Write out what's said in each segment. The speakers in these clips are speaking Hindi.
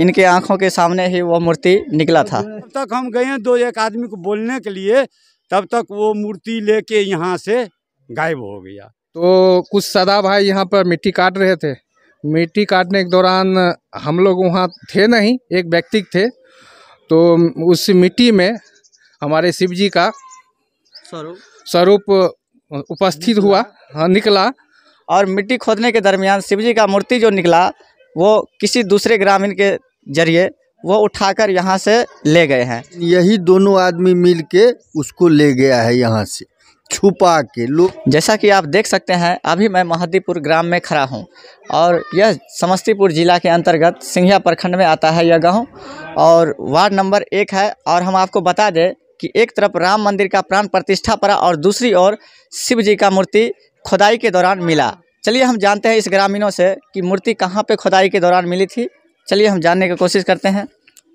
इनके आंखों के सामने ही वो मूर्ति निकला था। तब तक हम गए दो एक आदमी को बोलने के लिए, तब तक वो मूर्ति लेके यहाँ से गायब हो गया। तो कुछ सदा भाई यहाँ पर मिट्टी काट रहे थे। मिट्टी काटने के दौरान हम लोग वहाँ थे नहीं, एक व्यक्ति थे, तो उस मिट्टी में हमारे शिव जी का स्वरूप उपस्थित हुआ, हाँ निकला। और मिट्टी खोदने के दरमियान शिव जी का मूर्ति जो निकला वो किसी दूसरे ग्रामीण के जरिए वो उठाकर यहाँ से ले गए हैं। यही दोनों आदमी मिल के उसको ले गया है यहाँ से छुपा के। लोग जैसा कि आप देख सकते हैं, अभी मैं महदीपुर ग्राम में खड़ा हूँ और यह समस्तीपुर जिला के अंतर्गत सिंघिया प्रखंड में आता है यह गाँव और वार्ड नंबर 1 है। और हम आपको बता दें कि एक तरफ राम मंदिर का प्राण प्रतिष्ठा पड़ा और दूसरी ओर शिव जी का मूर्ति खुदाई के दौरान मिला। चलिए हम जानते हैं इस ग्रामीणों से कि मूर्ति कहाँ पे खुदाई के दौरान मिली थी। चलिए हम जानने की कोशिश करते हैं।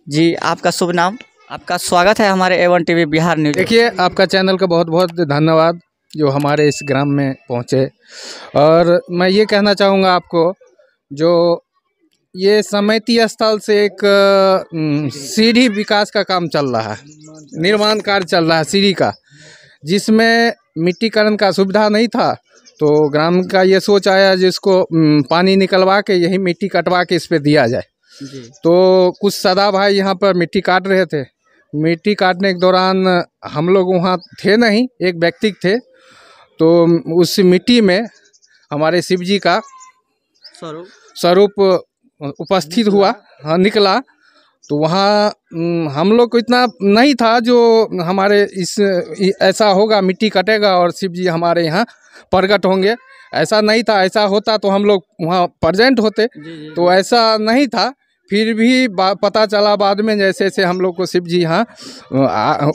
जी, आपका शुभ नाम? आपका स्वागत है हमारे A1 टीवी बिहार न्यूज। देखिए, आपका चैनल का बहुत बहुत धन्यवाद जो हमारे इस ग्राम में पहुँचे। और मैं ये कहना चाहूँगा आपको, जो ये समिति स्थल से एक सीढ़ी विकास का काम चल रहा है, निर्माण कार्य चल रहा है सीढ़ी का, जिसमें मिट्टीकरण का सुविधा नहीं था। तो ग्राम का ये सोच आया जिसको पानी निकलवा के यही मिट्टी कटवा के इस पे दिया जाए। तो कुछ सदा भाई यहाँ पर मिट्टी काट रहे थे। मिट्टी काटने के दौरान हम लोग वहाँ थे नहीं, एक व्यक्ति थे, तो उस मिट्टी में हमारे शिव जी का स्वरूप उपस्थित हुआ, हाँ निकला। तो वहाँ हम लोग को इतना नहीं था जो हमारे ऐसा होगा, मिट्टी कटेगा और शिव जी हमारे यहाँ प्रकट होंगे, ऐसा नहीं था। ऐसा होता तो हम लोग वहाँ प्रेजेंट होते, तो ऐसा नहीं था। फिर भी पता चला बाद में, जैसे जैसे हम लोग को शिव जी यहाँ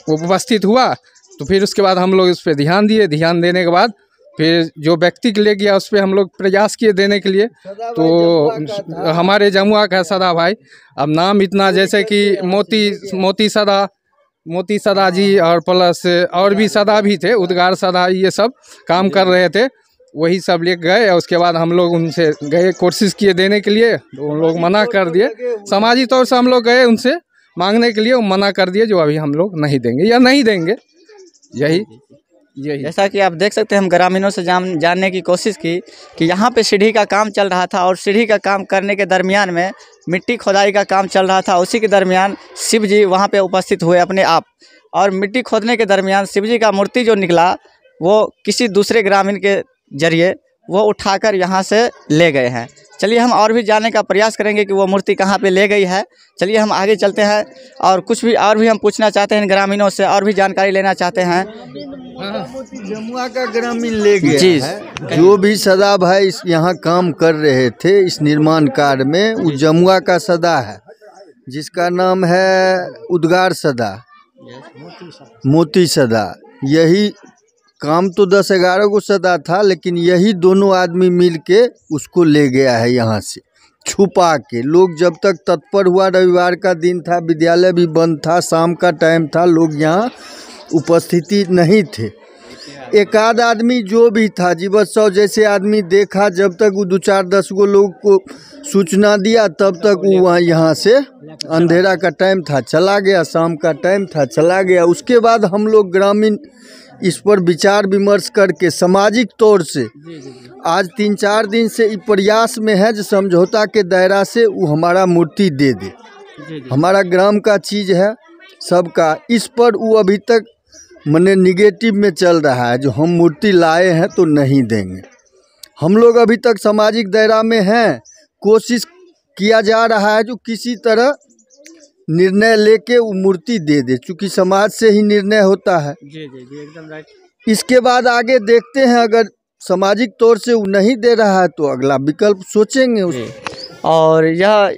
उपस्थित हुआ, तो फिर उसके बाद हम लोग इस पर ध्यान दिए। ध्यान देने के बाद फिर जो व्यक्ति ले गया उस पर हम लोग प्रयास किए देने के लिए। तो हमारे जमुआ का सदा भाई, अब नाम इतना जैसे कि मोती सदा जी और प्लस और भी सदा भी थे, उद्गार सदा, ये सब काम कर रहे थे। वही सब ले गए और उसके बाद हम लोग उनसे गए, कोशिश किए देने के लिए, तो उन लोग मना कर दिए। सामाजिक तौर से हम लोग गए उनसे मांगने के लिए, वो मना कर दिए, जो अभी हम लोग नहीं देंगे या नहीं देंगे। यही जैसा कि आप देख सकते हैं, हम ग्रामीणों से जानने की कोशिश की कि यहाँ पे सीढ़ी का काम चल रहा था और सीढ़ी का काम करने के दरमियान में मिट्टी खोदाई का काम चल रहा था। उसी के दरमियान शिव जी वहाँ पे उपस्थित हुए अपने आप, और मिट्टी खोदने के दरमियान शिव जी का मूर्ति जो निकला वो किसी दूसरे ग्रामीण के जरिए वो उठाकर यहाँ से ले गए हैं। चलिए हम और भी जानने का प्रयास करेंगे कि वो मूर्ति कहाँ पे ले गई है। चलिए हम आगे चलते हैं और कुछ भी और भी हम पूछना चाहते हैं इन ग्रामीणों से, और भी जानकारी लेना चाहते हैं। जमुआ का ग्रामीण ले गया जी है। जो भी सदा भाई यहाँ काम कर रहे थे इस निर्माण कार्य में, वो जमुआ का सदा है, जिसका नाम है उद्गार सदा, मोती सदा। यही काम तो 10-11 को सदा था, लेकिन यही दोनों आदमी मिल के उसको ले गया है यहाँ से छुपा के। लोग जब तक तत्पर हुआ, रविवार का दिन था, विद्यालय भी बंद था, शाम का टाइम था, लोग यहाँ उपस्थिति नहीं थे। एक आध आदमी जो भी था, जीवोत्सव जैसे आदमी देखा, जब तक वो 2-4-10 गो लोग को सूचना दिया, तब तक वो वहाँ यहाँ से, अंधेरा का टाइम था, चला गया, शाम का टाइम था, चला गया। उसके बाद हम लोग ग्रामीण इस पर विचार विमर्श करके सामाजिक तौर से आज 3-4 दिन से प्रयास में है जो समझौता के दायरा से वो हमारा मूर्ति दे दे। हमारा ग्राम का चीज़ है सबका, इस पर वो अभी तक मने निगेटिव में चल रहा है, जो हम मूर्ति लाए हैं तो नहीं देंगे। हम लोग अभी तक सामाजिक दायरा में हैं, कोशिश किया जा रहा है जो किसी तरह निर्णय लेके वो मूर्ति दे दे, चूँकि समाज से ही निर्णय होता है। जी एकदम राइट। इसके बाद आगे देखते हैं, अगर सामाजिक तौर से वो नहीं दे रहा है तो अगला विकल्प सोचेंगे उसको। और यह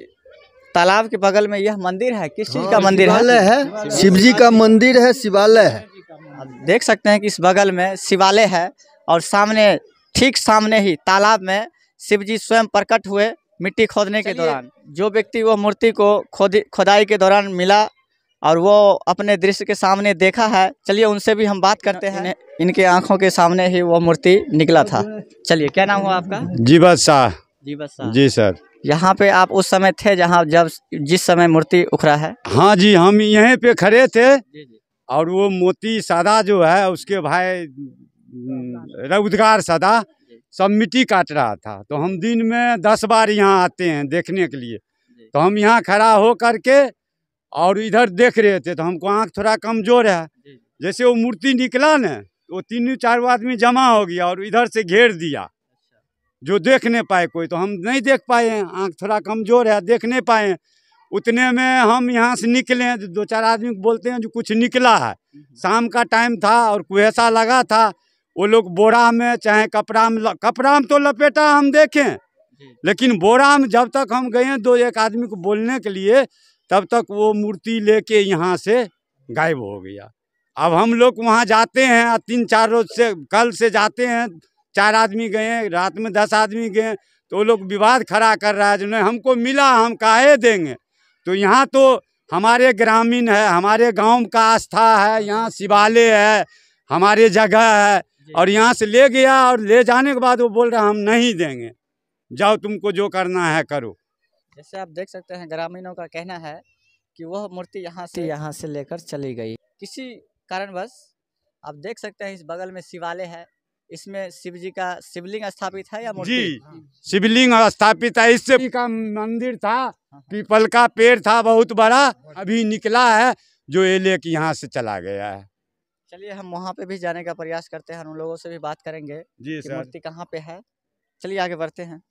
तालाब के बगल में यह मंदिर है, किस चीज़ का मंदिर है? शिवालय है, शिव जी का मंदिर है, शिवालय है। आप देख सकते हैं कि इस बगल में शिवालय है और सामने, ठीक सामने ही तालाब में शिव जी स्वयं प्रकट हुए मिट्टी खोदने के दौरान। जो व्यक्ति वो मूर्ति को खोदाई के दौरान मिला और वो अपने दृश्य के सामने देखा है, चलिए उनसे भी हम बात करते हैं। इनके आंखों के सामने ही वो मूर्ति निकला था। चलिए, क्या नाम हुआ आपका? जीवत शाह। जीवत शाह जी सर। यहाँ पे आप उस समय थे जहाँ जिस समय मूर्ति उखड़ा है? हाँ जी, हम यहीं पे खड़े थे जी जी। और वो मोती सदा जो है उसके भाई रउदगार सदा सब मिट्टी काट रहा था। तो हम दिन में 10 बार यहाँ आते हैं देखने के लिए। तो हम यहाँ खड़ा हो करके और इधर देख रहे थे, तो हमको आँख थोड़ा कमज़ोर है। जैसे वो मूर्ति निकला न, तो 3-4 आदमी जमा हो गया और इधर से घेर दिया, जो देख नहीं पाए कोई। तो हम नहीं देख पाए हैं, आँख थोड़ा कमज़ोर है, देख नहीं पाए। उतने में हम यहाँ से निकले, 2-4 आदमी को बोलते हैं जो कुछ निकला है। शाम का टाइम था और कुहेसा लगा था। वो लोग बोरा में चाहे कपड़ा में तो लपेटा हम देखें, लेकिन बोरा में जब तक हम गए 2-1 आदमी को बोलने के लिए, तब तक वो मूर्ति लेके यहाँ से गायब हो गया। अब हम लोग वहाँ जाते हैं 3-4 रोज से, कल से जाते हैं। 4 आदमी गए, रात में 10 आदमी गए, तो वो लोग विवाद खड़ा कर रहा है जो नहीं हमको मिला, हम काहे देंगे। तो यहाँ तो हमारे ग्रामीण है, हमारे गांव का आस्था है, यहाँ शिवालय है, हमारे जगह है, और यहाँ से ले गया और ले जाने के बाद वो बोल रहा हम नहीं देंगे, जाओ तुमको जो करना है करो। जैसे आप देख सकते हैं ग्रामीणों का कहना है कि वह मूर्ति यहाँ से लेकर चली गई किसी कारणवश। आप देख सकते हैं इस बगल में शिवालय है, इसमें शिव जी का शिवलिंग स्थापित है या मूर्ति? जी, शिवलिंग स्थापित है। इससे का मंदिर था, पीपल का पेड़ था बहुत बड़ा, अभी निकला है जो ये लेके यहाँ से चला गया है। चलिए हम वहाँ पे भी जाने का प्रयास करते हैं, उन लोगों से भी बात करेंगे जी कि सर। मूर्ति कहाँ पे है। चलिए आगे बढ़ते हैं।